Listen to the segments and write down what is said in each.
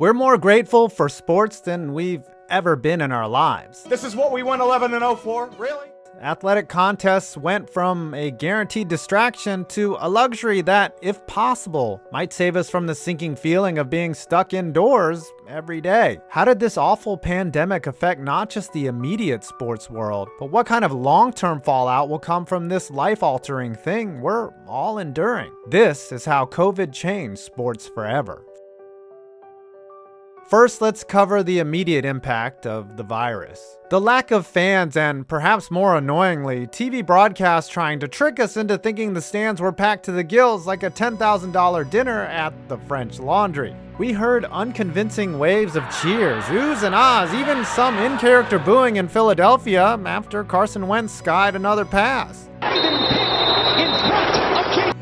We're more grateful for sports than we've ever been in our lives. This is what we went 11-0 for? Really? Athletic contests went from a guaranteed distraction to a luxury that, if possible, might save us from the sinking feeling of being stuck indoors every day. How did this awful pandemic affect not just the immediate sports world, but what kind of long-term fallout will come from this life-altering thing we're all enduring? This is how COVID changed sports forever. First, let's cover the immediate impact of the virus. The lack of fans and, perhaps more annoyingly, TV broadcasts trying to trick us into thinking the stands were packed to the gills like a $10,000 dinner at the French Laundry. We heard unconvincing waves of cheers, oohs and ahs, even some in-character booing in Philadelphia after Carson Wentz skied another pass.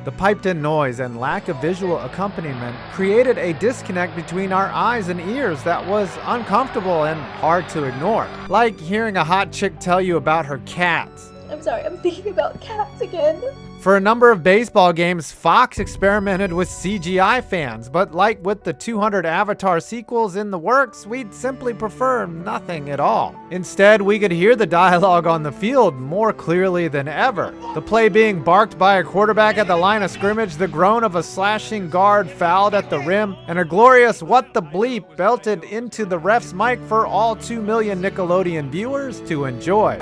The piped-in noise and lack of visual accompaniment created a disconnect between our eyes and ears that was uncomfortable and hard to ignore. Like hearing a hot chick tell you about her cats. I'm sorry, I'm thinking about cats again. For a number of baseball games, Fox experimented with CGI fans, but like with the 200 Avatar sequels in the works, we'd simply prefer nothing at all. Instead, we could hear the dialogue on the field more clearly than ever. The play being barked by a quarterback at the line of scrimmage, the groan of a slashing guard fouled at the rim, and a glorious "what the bleep" belted into the ref's mic for all 2 million Nickelodeon viewers to enjoy.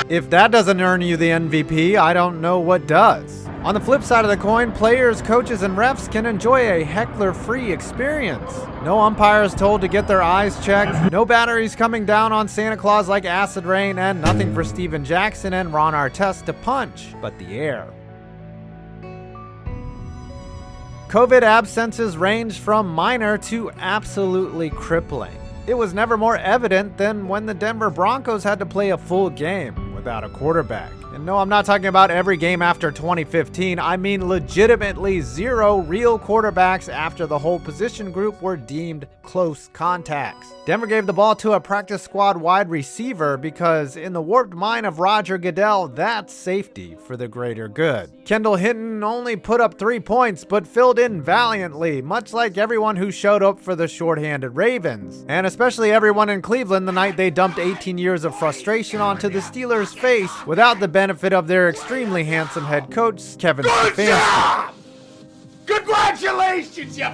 If that doesn't earn you the MVP, I don't know what does. On the flip side of the coin, players, coaches, and refs can enjoy a heckler-free experience. No umpires told to get their eyes checked, no batteries coming down on Santa Claus like acid rain, and nothing for Steven Jackson and Ron Artest to punch, but the air. COVID absences ranged from minor to absolutely crippling. It was never more evident than when the Denver Broncos had to play a full game without a quarterback. And no, I'm not talking about every game after 2015. I mean legitimately 0 real quarterbacks after the whole position group were deemed close contacts. Denver gave the ball to a practice squad wide receiver because in the warped mind of Roger Goodell, that's safety for the greater good. Kendall Hinton only put up 3 points, but filled in valiantly, much like everyone who showed up for the shorthanded Ravens. And especially everyone in Cleveland the night they dumped 18 years of frustration onto the Steelers' face without the benefit of their extremely handsome head coach, Kevin Stefanski. Congratulations, you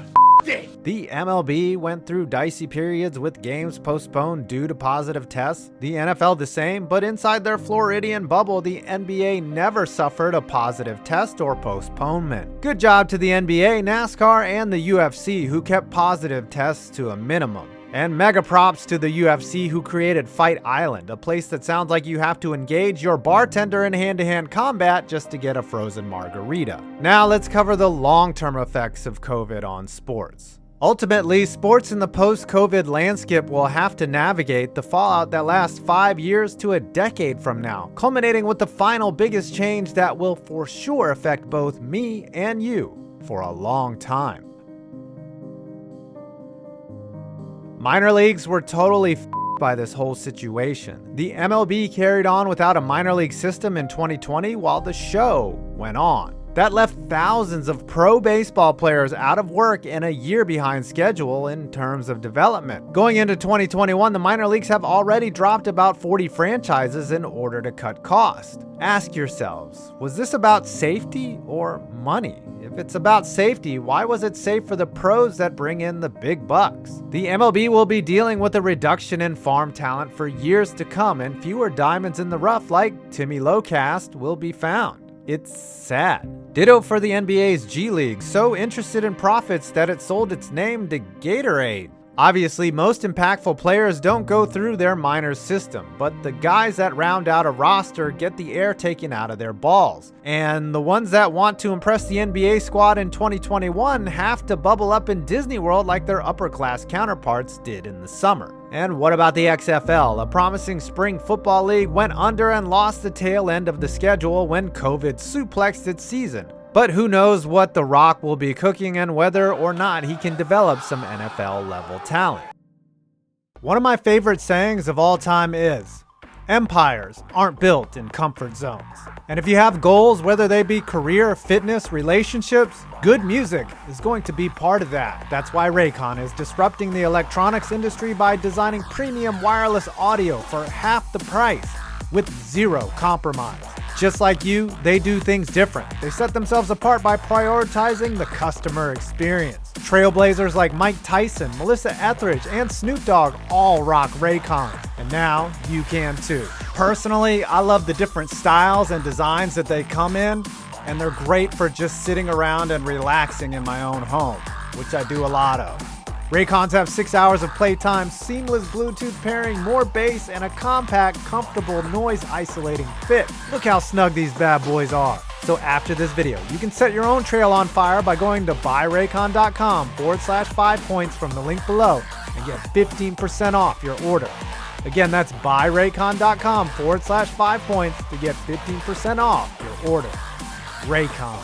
it. The MLB went through dicey periods with games postponed due to positive tests. The NFL the same, but inside their Floridian bubble, the NBA never suffered a positive test or postponement. Good job to the NBA, NASCAR, and the UFC who kept positive tests to a minimum. And mega props to the UFC who created Fight Island, a place that sounds like you have to engage your bartender in hand-to-hand combat just to get a frozen margarita. Now let's cover the long-term effects of COVID on sports. Ultimately, sports in the post-COVID landscape will have to navigate the fallout that lasts 5 years to a decade from now, culminating with the final biggest change that will for sure affect both me and you for a long time. Minor leagues were totally f***ed by this whole situation. The MLB carried on without a minor league system in 2020 while the show went on. That left thousands of pro baseball players out of work and a year behind schedule in terms of development. Going into 2021, the minor leagues have already dropped about 40 franchises in order to cut costs. Ask yourselves, was this about safety or money? If it's about safety, why was it safe for the pros that bring in the big bucks? The MLB will be dealing with a reduction in farm talent for years to come, and fewer diamonds in the rough like Timmy Locast will be found. It's sad. Ditto for the NBA's G League, so interested in profits that it sold its name to Gatorade. Obviously, most impactful players don't go through their minors system, but the guys that round out a roster get the air taken out of their balls. And the ones that want to impress the NBA squad in 2021 have to bubble up in Disney World like their upper-class counterparts did in the summer. And what about the XFL? A promising spring football league went under and lost the tail end of the schedule when COVID suplexed its season. But who knows what The Rock will be cooking and whether or not he can develop some NFL-level talent. One of my favorite sayings of all time is, Empires aren't built in comfort zones. And if you have goals, whether they be career, fitness, relationships, good music is going to be part of that. That's why Raycon is disrupting the electronics industry by designing premium wireless audio for half the price with zero compromise. Just like you, they do things different. They set themselves apart by prioritizing the customer experience. Trailblazers like Mike Tyson, Melissa Etheridge, and Snoop Dogg all rock Raycons, and now you can too. Personally, I love the different styles and designs that they come in, and they're great for just sitting around and relaxing in my own home, which I do a lot of. Raycons have 6 hours of playtime, seamless Bluetooth pairing, more bass, and a compact, comfortable, noise-isolating fit. Look how snug these bad boys are. So after this video, you can set your own trail on fire by going to buyraycon.com/5 points from the link below and get 15% off your order. Again, that's buyraycon.com/5 points to get 15% off your order. Raycon.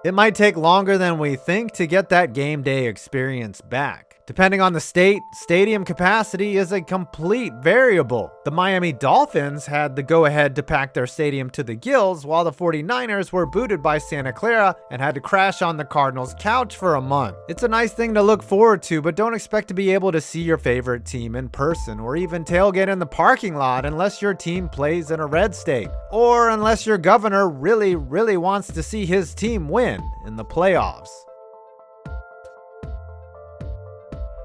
It might take longer than we think to get that game day experience back. Depending on the state, stadium capacity is a complete variable. The Miami Dolphins had the go-ahead to pack their stadium to the gills, while the 49ers were booted by Santa Clara and had to crash on the Cardinals' couch for a month. It's a nice thing to look forward to, but don't expect to be able to see your favorite team in person or even tailgate in the parking lot unless your team plays in a red state, or unless your governor really wants to see his team win in the playoffs.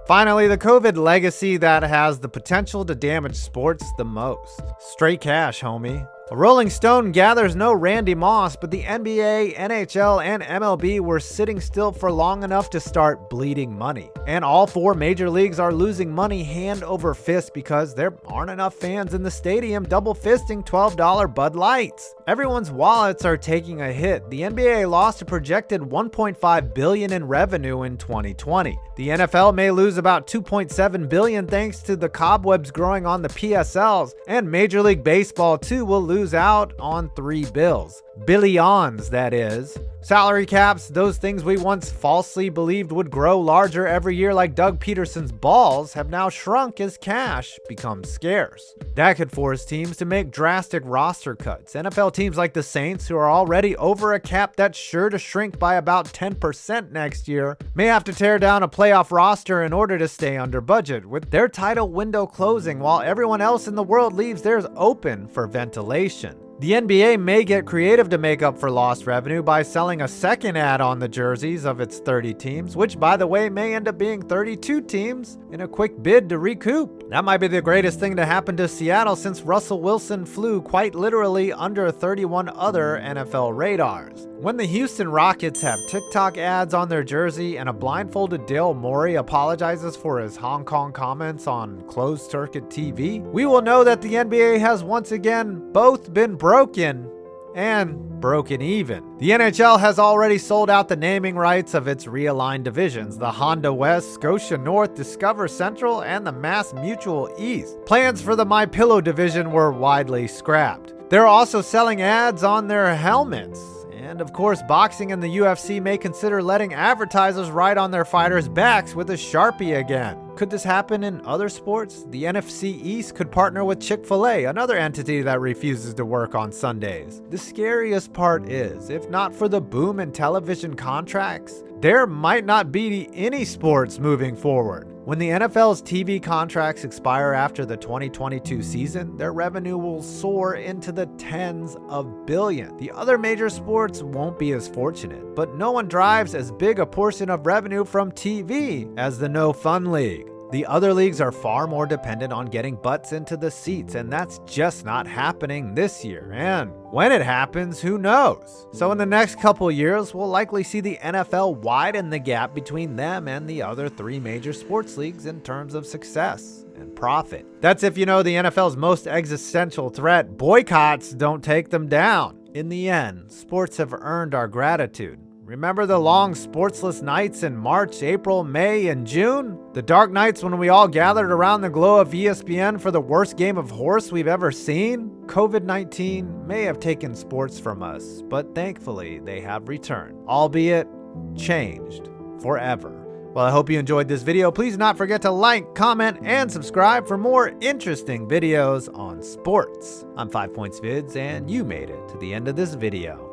Finally, the COVID legacy that has the potential to damage sports the most. Straight cash, homie. A Rolling Stone gathers no Randy Moss, but the NBA, NHL, and MLB were sitting still for long enough to start bleeding money. And all 4 major leagues are losing money hand over fist because there aren't enough fans in the stadium double fisting $12 Bud Lights. Everyone's wallets are taking a hit. The NBA lost a projected $1.5 billion in revenue in 2020. The NFL may lose about $2.7 billion thanks to the cobwebs growing on the PSLs, and Major League Baseball too will lose out on 3 bills. Billions, that is. Salary caps, those things we once falsely believed would grow larger every year like Doug Peterson's balls, have now shrunk as cash becomes scarce. That could force teams to make drastic roster cuts. NFL teams like the Saints, who are already over a cap that's sure to shrink by about 10% next year, may have to tear down a playoff roster in order to stay under budget, with their title window closing while everyone else in the world leaves theirs open for ventilation. The NBA may get creative to make up for lost revenue by selling a second ad on the jerseys of its 30 teams, which by the way may end up being 32 teams in a quick bid to recoup. That might be the greatest thing to happen to Seattle since Russell Wilson flew quite literally under 31 other NFL radars. When the Houston Rockets have TikTok ads on their jersey and a blindfolded Dale Morey apologizes for his Hong Kong comments on closed-circuit TV, we will know that the NBA has once again both been broken and broken even. The NHL has already sold out the naming rights of its realigned divisions, the Honda West, Scotia North, Discover Central, and the Mass Mutual East. Plans for the MyPillow division were widely scrapped. They're also selling ads on their helmets. And of course, boxing and the UFC may consider letting advertisers ride on their fighters' backs with a Sharpie again. Could this happen in other sports? The NFC East could partner with Chick-fil-A, another entity that refuses to work on Sundays. The scariest part is, if not for the boom in television contracts, there might not be any sports moving forward. When the NFL's TV contracts expire after the 2022 season, their revenue will soar into the tens of billions. The other major sports won't be as fortunate, but no one drives as big a portion of revenue from TV as the No Fun League. The other leagues are far more dependent on getting butts into the seats, and that's just not happening this year. And when it happens, who knows? So in the next couple years, we'll likely see the NFL widen the gap between them and the other 3 major sports leagues in terms of success and profit. That's if you know the NFL's most existential threat: boycotts don't take them down. In the end, sports have earned our gratitude. Remember the long sportsless nights in March, April, May, and June? The dark nights when we all gathered around the glow of ESPN for the worst game of horse we've ever seen? COVID-19 may have taken sports from us, but thankfully they have returned, albeit changed forever. Well, I hope you enjoyed this video. Please not forget to like, comment, and subscribe for more interesting videos on sports. I'm 5 Points Vids, and you made it to the end of this video.